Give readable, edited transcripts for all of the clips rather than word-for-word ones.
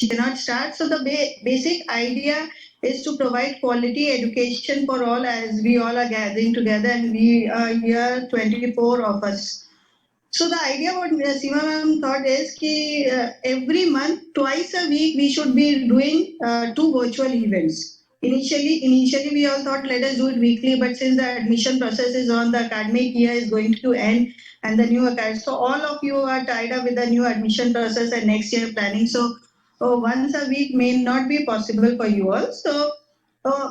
cannot start. So the basic idea is to provide quality education for all, as we all are gathering together, and we are here 24 of us. So the idea what Seema ma'am thought is ki every month, twice a week, we should be doing two virtual events. Initially we all thought let us do it weekly, but since the admission process is on, the academic year is going to end, and the new academic, so all of you are tied up with the new admission process and next year planning. So once a week may not be possible for you all. So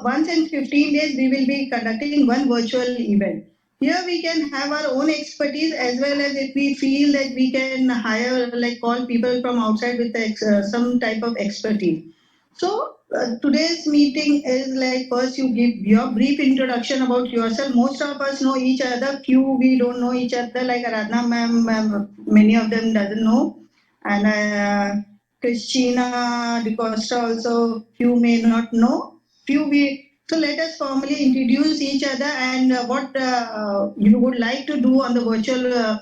once in 15 days, we will be conducting one virtual event. Here we can have our own expertise, as well as if we feel that we can hire, like call people from outside with some type of expertise. So today's meeting is like, first you give your brief introduction about yourself. Most of us know each other, few we don't know each other, like Aradhana ma'am, many of them doesn't know. And Christina DeCosta also, few may not know. So let us formally introduce each other, and what you would like to do on the virtual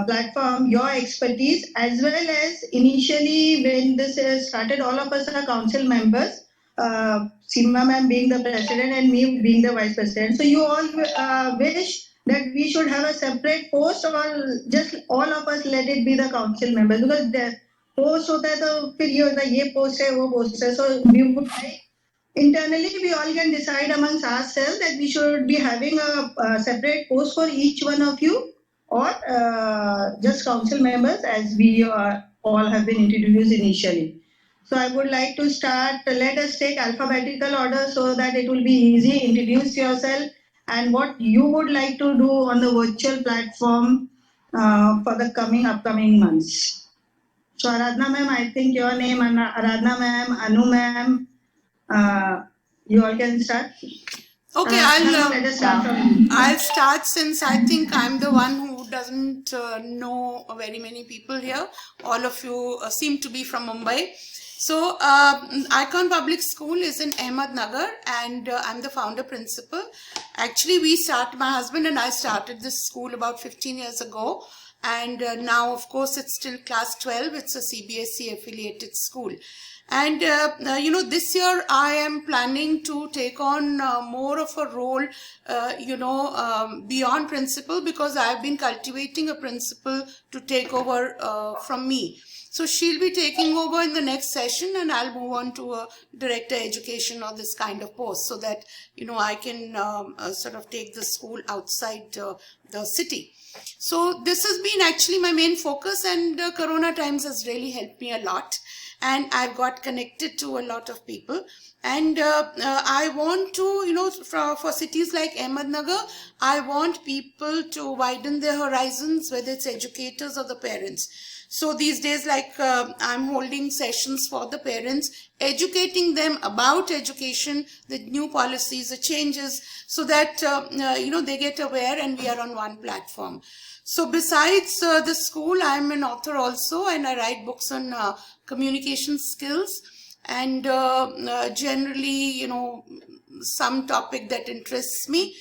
platform, your expertise, as well as initially when this started, all of us are council members, Seema ma'am being the president and me being the vice president. So you all wish that we should have a separate post, or just all of us let it be the council members, because the post होता है तो फिर ये होता है ये post है वो post है. So we would like internally we all can decide amongst ourselves that we should be having a separate post for each one of you, or just council members, as we all have been introduced initially. So I would like to start. Let us take alphabetical order so that it will be easy. Introduce yourself and what you would like to do on the virtual platform for the upcoming months. So Aradhana ma'am, I think your name, Aradhana ma'am, Anu ma'am, you all can start. Okay, I'll start, since I think I'm the one who doesn't know very many people here. All of you seem to be from Mumbai. So Icon Public School is in Ahmednagar, and I'm the founder principal. Actually, my husband and I started this school about 15 years ago. And now, of course, it's still class 12. It's a CBSE affiliated school. And, this year I am planning to take on more of a role, beyond principal, because I've been cultivating a principal to take over from me. So she'll be taking over in the next session, and I'll move on to a director education or this kind of post, so that, I can sort of take the school outside the city. So this has been actually my main focus, and Corona times has really helped me a lot. And I've got connected to a lot of people. And I want to, for cities like Ahmednagar, I want people to widen their horizons, whether it's educators or the parents. So these days, like I'm holding sessions for the parents, educating them about education, the new policies, the changes, so that, they get aware and we are on one platform. So besides the school, I'm an author also, and I write books on communication skills, and generally, some topic that interests me.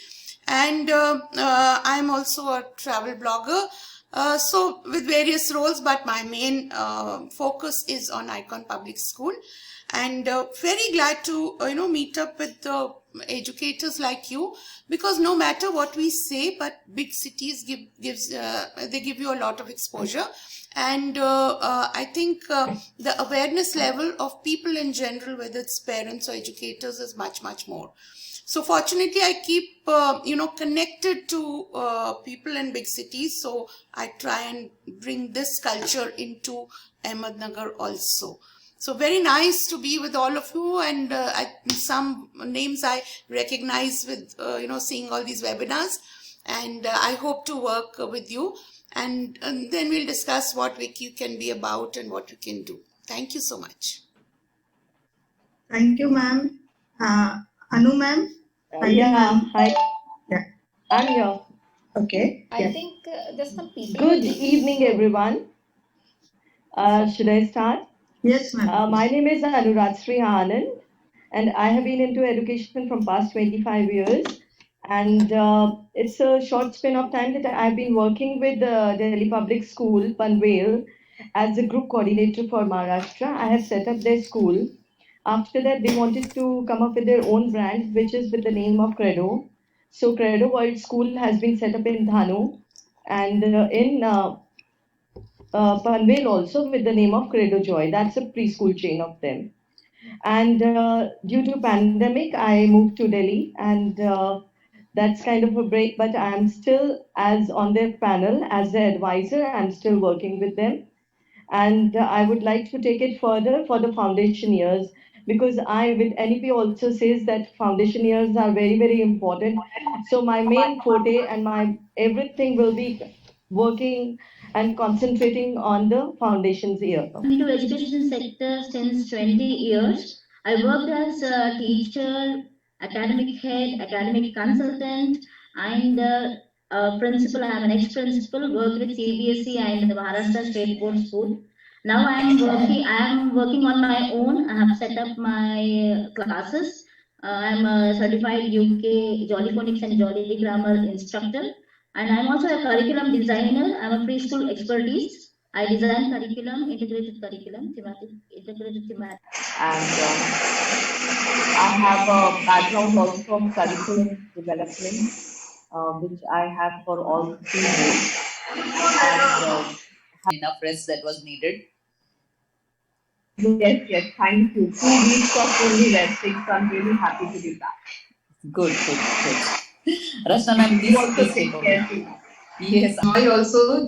And I'm also a travel blogger. So with various roles, but my main focus is on Icon Public School, and very glad to meet up with the educators like you, because no matter what we say, but big cities give you a lot of exposure, and I think the awareness level of people in general, whether it's parents or educators, is much more. So fortunately, I keep, connected to people in big cities. So I try and bring this culture into Ahmednagar also. So very nice to be with all of you. And some names I recognize with, seeing all these webinars. And I hope to work with you. And then we'll discuss what Wiki can be about and what we can do. Thank you so much. Thank you, ma'am. Anu, ma'am? Yeah, hi. Yeah. I'm here. Okay. I think there's some people. Good evening, everyone. Should I start? Yes, ma'am. My name is Anurajsri Anand, and I have been into education from past 25 years. And it's a short span of time that I've been working with the Delhi Public School, Panvel. as a group coordinator for Maharashtra. I have set up their school. After that, they wanted to come up with their own brand, which is with the name of Credo. So Credo World School has been set up in Dhanu and in Panvel also with the name of Credo Joy. That's a preschool chain of them. And due to pandemic, I moved to Delhi, and that's kind of a break. But I'm still as on their panel as their advisor. I'm still working with them, and I would like to take it further for the foundation years because I with NEP also says that foundation years are very very important. So my main forte and my everything will be working and concentrating on the foundations year. Into education sector since 20 years. I worked as a teacher, academic head, academic consultant, and principal. I'm an ex-principal, worked with CBSE and the Maharashtra State Board School. Now I'm working on my own. I have set up my classes. I'm a certified UK Jolly Phonics and Jolly Grammar instructor. And I'm also a curriculum designer. I'm a preschool expertise. I design curriculum, integrated curriculum, integrated thematic. And I have a background also of curriculum development, which I have for all 3 years. And enough rest that was needed. Yes, thank you. 2 weeks of only resting, so I'm really happy to be back. Good. Rashna ma'am, please also take care. Yes.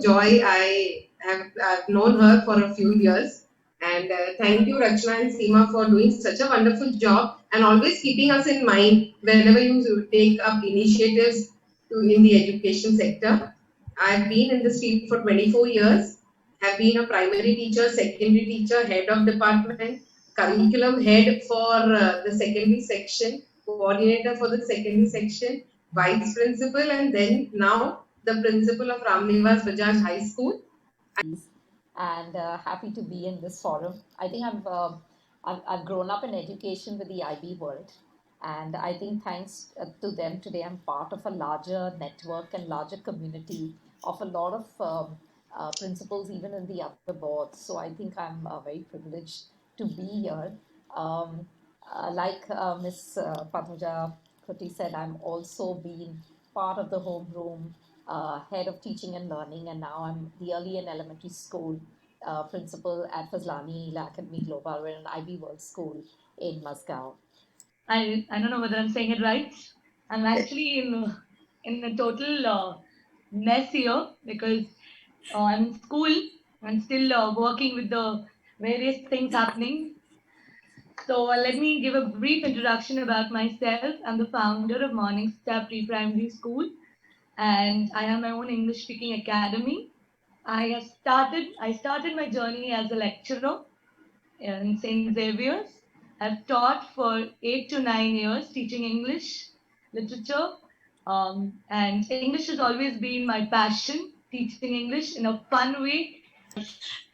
Joy, I've known her for a few years, and thank you Rachna and Seema for doing such a wonderful job and always keeping us in mind whenever you take up initiatives in the education sector. I've been in this field for 24 years, have been a primary teacher, secondary teacher, head of department, curriculum head for the secondary section, coordinator for the secondary section, vice principal, and then now the principal of Ramnivas Bajaj High School. And happy to be in this forum. I think I've grown up in education with the IB world, and I think thanks to them today I'm part of a larger network and larger community of a lot of principals even in the other boards. So I think I'm very privileged to be here. Like Miss Padmaja Khutti said, I'm also been part of the homeroom, head of teaching and learning, and now I'm the early and elementary school principal at Fazlani Academy Global. We're an IB World School in Moscow. I don't know whether I'm saying it right. I'm actually in a total mess here because I'm in school and still working with the various things happening. So let me give a brief introduction about myself. I'm the founder of Morning Star Pre-Primary School, and I have my own English speaking academy. I started my journey as a lecturer in St. Xavier's. I've taught for 8 to 9 years, teaching English, literature, and English has always been my passion, teaching English in a fun way.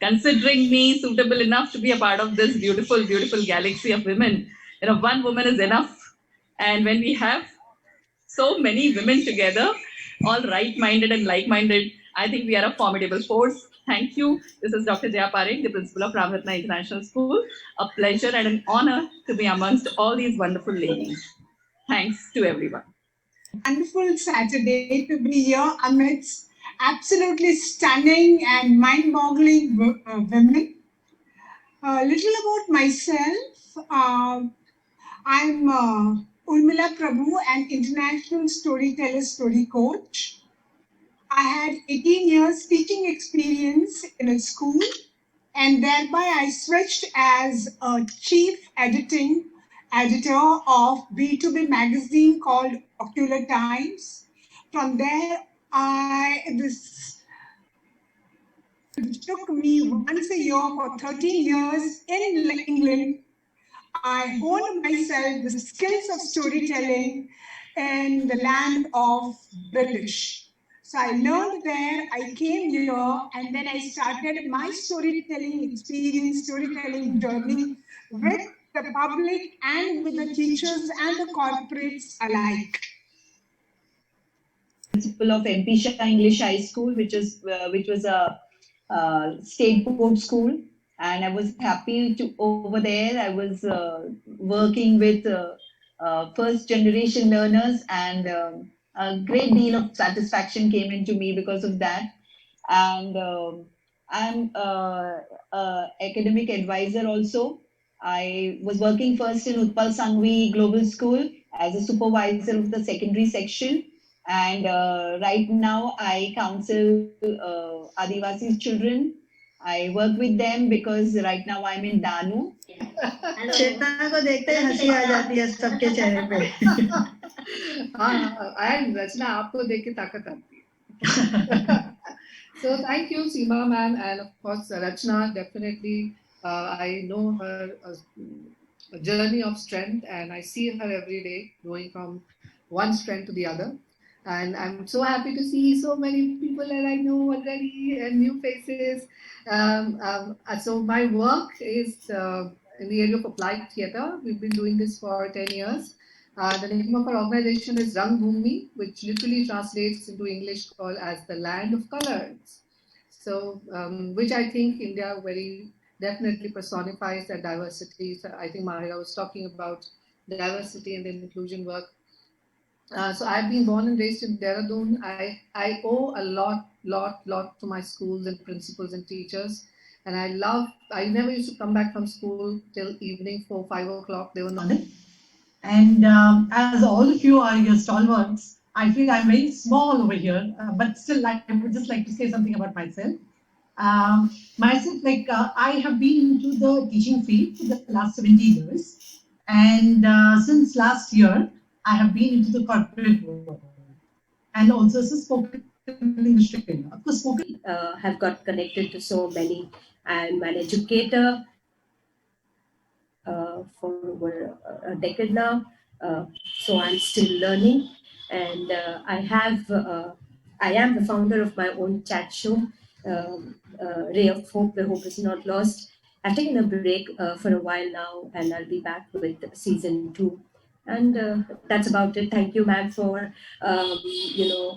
Considering me suitable enough to be a part of this beautiful galaxy of women, one woman is enough. And when we have so many women together, all right-minded and like-minded, I think we are a formidable force. Thank you. This is Dr. Jaya Parekh, the principal of Ramratna International School. A pleasure and an honor to be amongst all these wonderful ladies. Thanks to everyone. Wonderful Saturday to be here amidst absolutely stunning and mind-boggling women. A little about myself. I'm Urmila Prabhu, an international storyteller, story coach. I had 18 years teaching experience in a school, and thereby I switched as a chief editor of B2B magazine called Ocular Times. From there, this took me once a year for 13 years in England. I honed myself the skills of storytelling in the land of British. So I learned there, I came here, and then I started my storytelling experience, storytelling journey with the public and with the teachers and the corporates alike. Principal of MP Shah English High School, which was a state board school, and I was happy to over there. I was working with first generation learners, and a great deal of satisfaction came into me because of that. And I'm academic advisor also. I was working first in Utpal Sangvi Global School as a supervisor of the secondary section, and right now I counsel Adivasi children. I work with them because right now I'm in Danu. चेतना को देखते ही हंसी आ जाती है सबके चेहरे पे. And Rachna, आपको देख के ताकत आती है. So thank you, Seema ma'am, and of course Rachna. Definitely, I know her a journey of strength, and I see her every day going from one strength to the other. And I'm so happy to see so many people that I know already and new faces. So my work is in the area of applied theatre. We've been doing this for 10 years. The name of our organization is Rangbhumi, which literally translates into English called as the land of colors. So, which I think India very definitely personifies that diversity. So I think Mahira was talking about diversity and inclusion work. So I've been born and raised in Dehradun. I owe a lot to my schools and principals and teachers. And I never used to come back from school till evening 5 o'clock. They were not. And as all of you are your stalwarts, I feel I'm very small over here, but still, I would just like to say something about myself. I have been into the teaching field for the last 70 years. And since last year, I have been into the corporate world and also as a spoken English trainer. Of course, spoken. Have got connected to so many. I'm an educator for over a decade now, so I'm still learning, and I am the founder of my own chat show, Ray of Hope, where hope is not lost. I've taken a break for a while now, and I'll be back with season 2. And that's about it. Thank you, ma'am, for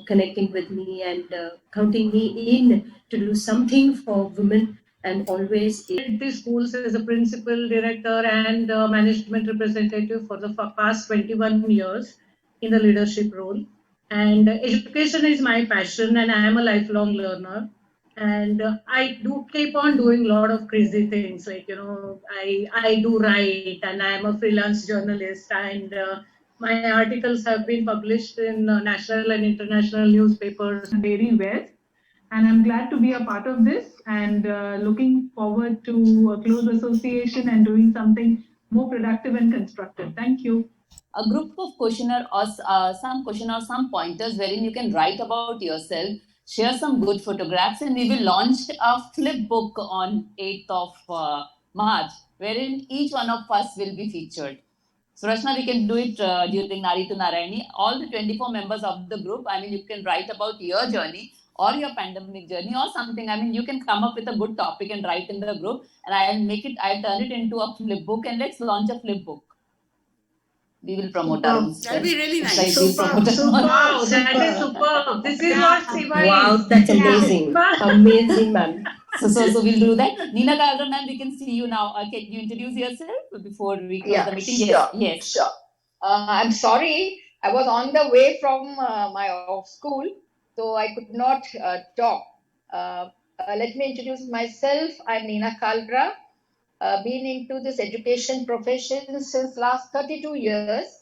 connecting with me and counting me in to do something for women. And always in the schools as a principal, director, and management representative for the past 21 years in the leadership role. And education is my passion, and I am a lifelong learner. And I do keep on doing a lot of crazy things, like I do write, and I am a freelance journalist, and my articles have been published in national and international newspapers very well. And I'm glad to be a part of this, and looking forward to a close association and doing something more productive and constructive. Thank you. A group of questionnaire or some pointers wherein you can write about yourself, share some good photographs, and we will launch a flip book on 8th of March, wherein each one of us will be featured. So Rachna, we can do it during Nari to Narayani. All the 24 members of the group, you can write about your journey or your pandemic journey or something. You can come up with a good topic and write in the group, and I'll turn it into a flip book, and let's launch a flip book. We will promote our own. That'll be really nice. Wow, that is superb. This is what Siva is. Wow, that's amazing. Amazing, ma'am. So we'll do that. Neena Kalra, ma'am, we can see you now. Can you introduce yourself before we close the meeting? Sure. Yes. Sure. I'm sorry. I was on the way from my off school, so I could not talk. Let me introduce myself. I'm Neena Kalra. Been into this education profession since last 32 years.